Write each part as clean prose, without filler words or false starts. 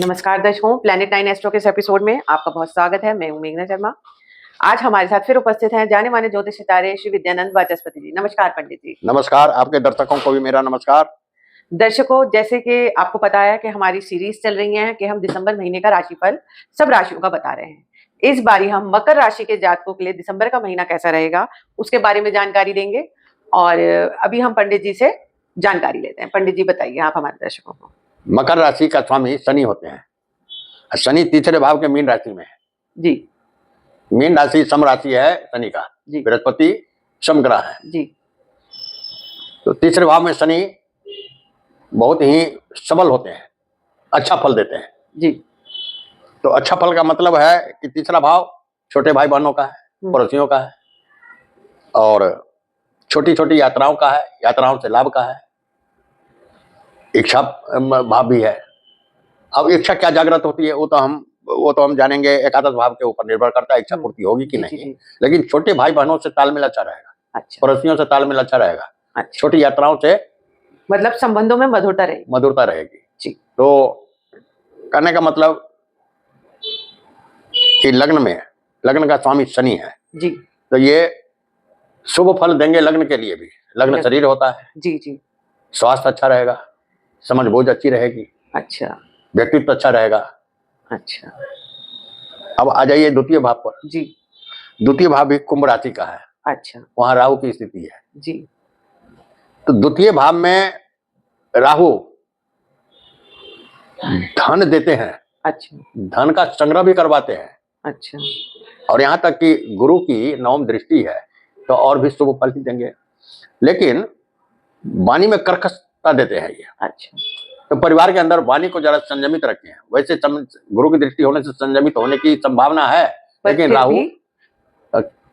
नमस्कार दर्शकों, planet 9 astro के इस एपिसोड में आपका बहुत स्वागत है। मैं हूं मेघना शर्मा। आज हमारे साथ फिर उपस्थित हैं जाने माने ज्योतिष सितारे श्री विद्यानंद वाचस्पति जी। नमस्कार पंडित जी। नमस्कार, आपके दर्शकों को भी मेरा नमस्कार। दर्शकों, जैसे कि आपको पता है कि हमारी सीरीज चल रही है कि हम दिसंबर महीने का राशिफल सब राशियों का बता रहे हैं। इस बारी हम मकर राशि के जातकों के लिए दिसंबर का महीना कैसा रहेगा उसके बारे में जानकारी देंगे। और अभी हम पंडित जी से जानकारी लेते हैं। पंडित जी बताइए आप हमारे दर्शकों को। मकर राशि का स्वामी शनि होते हैं। शनि तीसरे भाव के मीन राशि में है जी। मीन राशि सम राशि है शनि का। बृहस्पति समग्रह है जी। तो तीसरे भाव में शनि बहुत ही सबल होते हैं, अच्छा फल देते हैं जी। तो अच्छा फल का मतलब है कि तीसरा भाव छोटे भाई बहनों का है, पड़ोसियों का है और छोटी छोटी यात्राओं का है, यात्राओं से लाभ का है। इच्छा भाव भी है। अब इच्छा क्या जागृत होती है वो तो हम जानेंगे। एकादश भाव के ऊपर निर्भर करता है इच्छा पूर्ति होगी कि नहीं। लेकिन छोटे भाई बहनों से तालमेल अच्छा रहेगा। अच्छा। पड़ोसियों से तालमेल अच्छा रहेगा। अच्छा। छोटी यात्राओं से मतलब संबंधों में मधुरता रहेगी जी। तो कहने का मतलब कि लग्न का स्वामी शनि है जी। तो ये शुभ फल देंगे लग्न के लिए भी। लग्न शरीर होता है जी जी। स्वास्थ्य अच्छा रहेगा, समझ बूझ अच्छी रहेगी, अच्छा, व्यक्तित्व अच्छा रहेगा। अच्छा। अब आ जाइए द्वितीय भाव पर जी। द्वितीय भाव भी कुंभ राशि का है। अच्छा। वहां राहु की स्थिति है जी। तो द्वितीय भाव में राहु धन देते हैं। अच्छा। धन का संग्रह भी करवाते हैं। अच्छा। और यहाँ तक कि गुरु की नवम दृष्टि है तो और भी शुभ फल देंगे। लेकिन वाणी में कर्कशता देते हैं ये। अच्छा। तो परिवार के अंदर वाणी को जरा संयमित रखें। वैसे गुरु की दृष्टि होने से संयमित होने की संभावना है, लेकिन राहु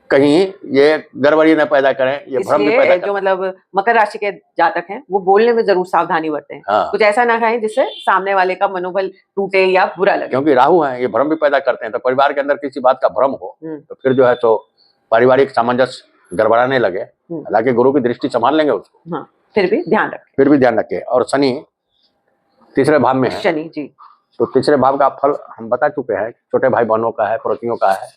कहीं ये गड़बड़ी न पैदा करें, ये भ्रम भी पैदा करें। जो मतलब मकर राशि के जातक हैं वो बोलने में जरूर सावधानी बरतें। हाँ। कुछ ऐसा ना कहें जिससे सामने वाले का मनोबल टूटे या बुरा लगे, क्योंकि राहु है ये भ्रम भी पैदा करते हैं। तो परिवार के अंदर किसी बात का भ्रम हो तो फिर जो है तो पारिवारिक सामंजस्य गड़बड़ाने लगे। हालांकि गुरु की दृष्टि संभाल लेंगे उसको। हाँ, फिर भी ध्यान रखें। और शनि तीसरे भाव में है। शनि जी। तो तीसरे भाव का फल हम बता चुके हैं, छोटे भाई बहनों का है, पड़ोसियों का है,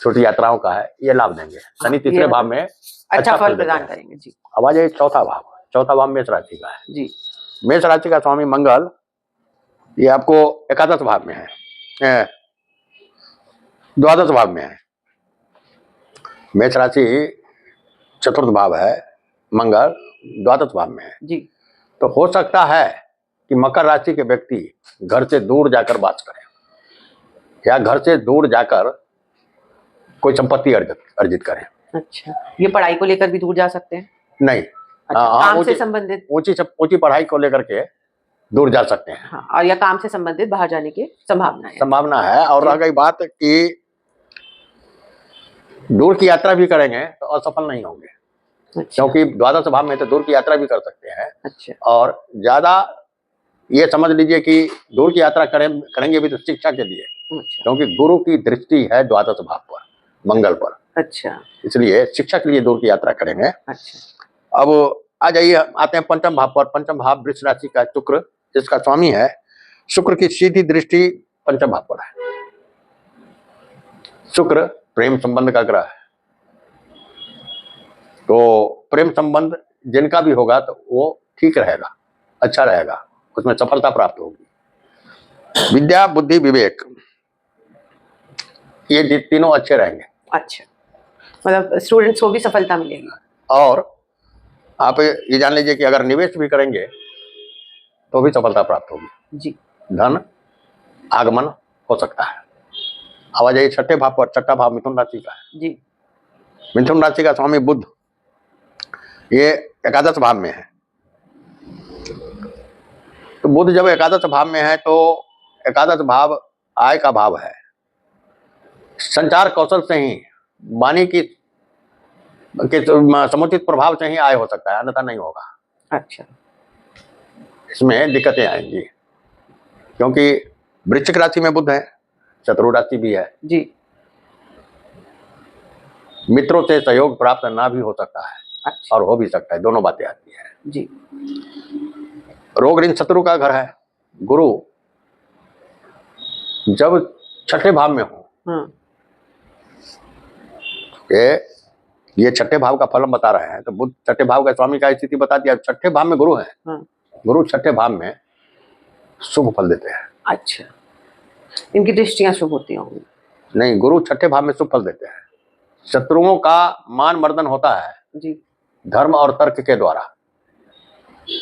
छोटी यात्राओं का है, ये लाभ देंगे। शनि तीसरे भाव में अच्छा फल प्रदान करेंगे जी। अब आ जाइए चौथा भाव मेष राशि का है जी। मेष राशि का स्वामी मंगल ये आपको एकादश भाव में है, द्वादश भाव में है। मेष राशि चतुर्थ भाव है, मंगल द्वादश भाव में है जी। तो हो सकता है कि मकर राशि के व्यक्ति घर से दूर जाकर वास करें या घर से दूर जाकर कोई संपत्ति अर्जित करें। अच्छा, ये पढ़ाई को लेकर भी दूर जा सकते हैं? नहीं। अच्छा, काम से संबंधित ऊंची पढ़ाई को लेकर के दूर जा सकते हैं। हाँ, और या काम से संबंधित बाहर जाने की संभावना है। और रह गई बात कि दूर की यात्रा भी करेंगे तो असफल नहीं होंगे। अच्छा। क्योंकि द्वादश भाव में तो दूर की यात्रा भी कर सकते हैं। अच्छा। और ज्यादा ये समझ लीजिए कि दूर की यात्रा करेंगे भी तो शिक्षा के लिए। अच्छा। क्योंकि गुरु की दृष्टि है द्वादश भाव पर, मंगल पर। अच्छा। इसलिए शिक्षा के लिए दूर की यात्रा करेंगे। अच्छा। अब आ जाइए, आते हैं पंचम भाव पर। पंचम भाव वृष राशि का शुक्र, जिसका स्वामी है। शुक्र की सीधी दृष्टि पंचम भाव पर है। शुक्र प्रेम संबंध का ग्रह है तो प्रेम संबंध जिनका भी होगा तो वो ठीक रहेगा, अच्छा रहेगा, उसमें सफलता प्राप्त होगी। विद्या, बुद्धि, विवेक, ये तीनों अच्छे रहेंगे। अच्छा, मतलब स्टूडेंट्स को भी सफलता मिलेगी। और आप ये जान लीजिए कि अगर निवेश भी करेंगे तो भी सफलता प्राप्त होगी जी। धन आगमन हो सकता है। अब आ जाइए छठे भाव पर। छठा भाव मिथुन राशि का है जी। मिथुन राशि का स्वामी बुध ये एकादश भाव में है। तो बुध जब एकादश भाव में है तो एकादश भाव आय का भाव है। संचार कौशल से ही, वाणी की समुचित प्रभाव से ही आय हो सकता है, अन्यथा नहीं होगा। अच्छा। इसमें दिक्कतें आएंगी क्योंकि वृश्चिक राशि में बुध है, शत्रु राशि भी है जी। मित्रों से सहयोग प्राप्त ना भी हो सकता है। अच्छा। और हो भी सकता है, दोनों बातें आती है जी। रोग ऋण शत्रु का घर है। गुरु जब छठे भाव में हो, हाँ, ये छठे भाव का फल हम बता रहे हैं, तो बुध छठे भाव का स्वामी का स्थिति बता दिया। छठे भाव में गुरु है, हाँ, गुरु छठे भाव में शुभ फल देते हैं। अच्छा, इनकी दृष्टियां शुभ होती होंगी? नहीं, गुरु छठे भाव में शुभ फल देते हैं। शत्रुओं का मान मर्दन होता है जी, धर्म और तर्क के द्वारा।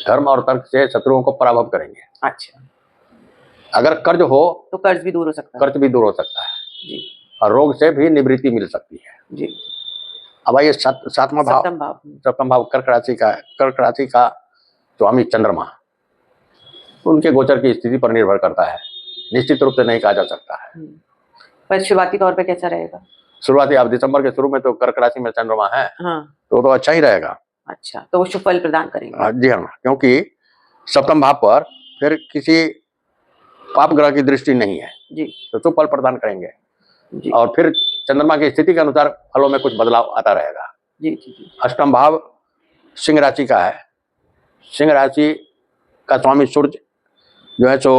धर्म और तर्क से शत्रुओं को पराभव करेंगे। अच्छा, अगर कर्ज हो तो कर्ज भी दूर हो सकता है? कर्ज भी दूर हो सकता है जी, और रोग से भी निवृत्ति मिल सकती है जी। अब आइए सातवां भाव, सप्तम भाव। सप्तम भाव कर्क राशि का। कर्क राशि का स्वामी चंद्रमा, उनके गोचर की स्थिति पर निर्भर करता है, निश्चित रूप से नहीं कहा जा सकता है। पर शुरुआती तौर पे कैसा रहेगा? शुरुआती आप दिसंबर के शुरू में तो कर्क राशि में चंद्रमा है, हाँ, तो अच्छा ही रहेगा। अच्छा, तो वो शुभ फल प्रदान करेंगे? जी हाँ, क्योंकि सप्तम भाव पर फिर किसी पाप ग्रह की दृष्टि नहीं है जी, तो शुभ फल प्रदान करेंगे जी, और फिर चंद्रमा की स्थिति के अनुसार फलों में कुछ बदलाव आता रहेगा। जी, जी, जी। अष्टम भाव सिंह राशि का है। सिंह राशि का स्वामी सूर्य जो है सो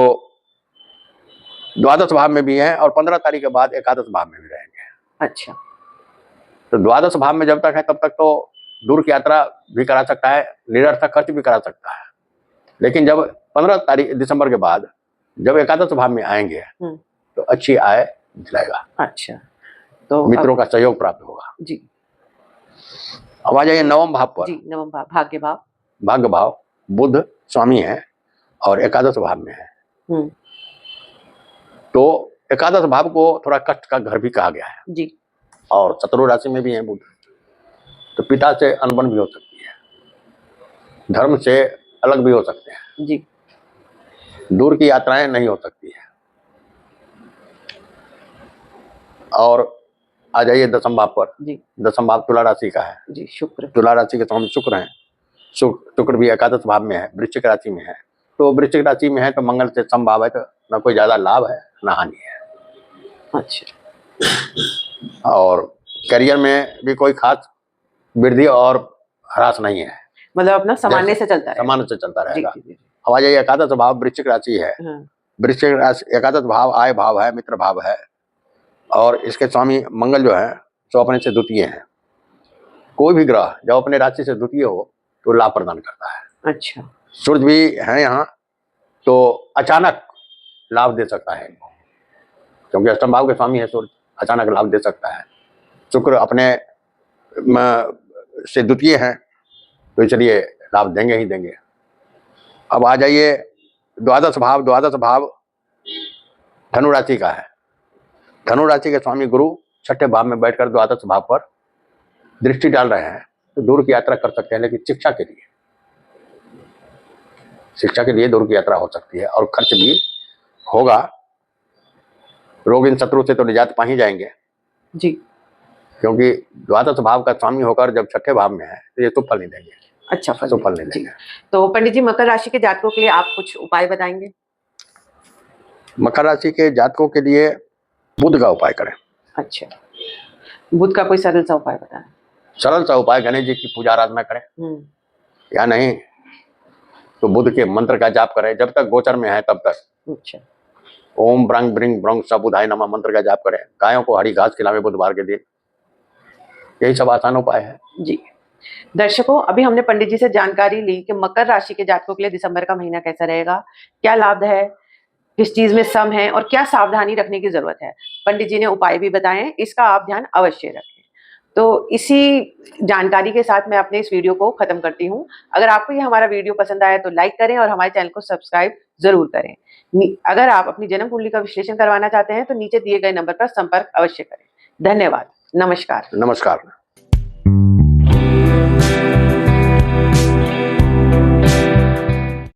द्वादश भाव में भी है और 15 तारीख के बाद एकादश भाव में भी रहेंगे। अच्छा, तो द्वादश भाव में जब तक है तब तक तो दूर की यात्रा भी करा सकता है, निरर्थक खर्च भी करा सकता है, लेकिन जब 15 तारीख दिसंबर के बाद जब एकादश भाव में आएंगे तो अच्छी आय दिलाएगा। अच्छा, तो मित्रों का सहयोग प्राप्त होगा। जी। अब आ जाइए नवम भाव पर। जी, नवम भाव, भाग्य भाव। भाग्य भाव बुध स्वामी है और एकादश भाव में है। तो एकादश भाव को थोड़ा कष्ट का घर भी कहा गया है जी, और शत्रु राशि में भी है बुध, तो पिता से अनबन भी हो सकती है, धर्म से अलग भी हो सकते हैं जी, दूर की यात्राएं नहीं हो सकती है। और आ जाइए दसम भाव पर। जी, दसम भाव तुला राशि का है। जी, शुक्र। तुला राशि के स्वामी शुक्र हैं। शुक्र भी एकादश भाव में है, वृश्चिक राशि में है। तो वृश्चिक राशि में है तो मंगल से समभाव है, तो ना कोई ज्यादा लाभ है ना हानि है। अच्छा, और करियर में भी कोई खास वृद्धि और ह्रास नहीं है, मतलब अपना सामान्य से चलता है, सामान्य से चलता रहेगा। जी, जी, जी। अब आ जाइए एकादश भाव वृश्चिक राशि है। वृश्चिक राशि एकादश भाव आय भाव है, मित्र भाव है और इसके स्वामी मंगल जो है तो अपने से द्वितीय है। कोई भी ग्रह जब अपने राशि से द्वितीय हो तो लाभ प्रदान करता है। अच्छा, सूर्य भी है यहाँ तो अचानक लाभ दे सकता है, क्योंकि अष्टम भाव के स्वामी है सूर्य, अचानक लाभ दे सकता है। शुक्र अपने से द्वितीय है तो इसलिए लाभ देंगे ही देंगे। अब आ जाइए द्वादश भाव। द्वादश भाव धनु राशि का है। धनु राशि के स्वामी गुरु छठे भाव में बैठकर द्वादश भाव पर दृष्टि डाल रहे हैं, तो दूर की यात्रा कर सकते हैं, लेकिन शिक्षा के लिए दूर की यात्रा हो सकती है और खर्च भी होगा। रोग इन शत्रु से तो निजात पा ही जाएंगे जी, क्योंकि द्वादश भाव का स्वामी होकर जब छठे भाव में है तो ये तो फल नहीं देंगे। अच्छा फल तो फल नहीं देंगे। तो पंडित जी मकर राशि के जातकों के लिए आप कुछ उपाय बताएंगे? मकर राशि के जातकों के लिए बुध का उपाय करें। अच्छा, बुध का कोई सरल सा उपाय बताएं। सरल सा उपाय, गणेश जी की पूजा आराधना करें या नहीं तो बुध के मंत्र का जाप करें जब तक गोचर में है तब तक। अच्छा, ओम ब्रंग ब्रिंग ब्रंग सबुधाय नमः मंत्र का जाप करें। गायों को हरी घास खिलावे बुधवार के दिन। यही सब आसान उपाय है। जी दर्शकों, अभी हमने पंडित जी से जानकारी ली कि मकर राशि के जातकों के लिए दिसंबर का महीना कैसा रहेगा, क्या लाभ है, किस चीज में सम है और क्या सावधानी रखने की जरूरत है। पंडित जी ने उपाय भी बताए हैं, इसका आप ध्यान अवश्य रखें। तो इसी जानकारी के साथ मैं अपने इस वीडियो को खत्म करती हूँ। अगर आपको ये हमारा वीडियो पसंद आया तो लाइक करें और हमारे चैनल को सब्सक्राइब जरूर करें। अगर आप अपनी जन्म कुंडली का विश्लेषण करवाना चाहते हैं तो नीचे दिए गए नंबर पर संपर्क अवश्य करें। धन्यवाद। नमस्कार। नमस्कार।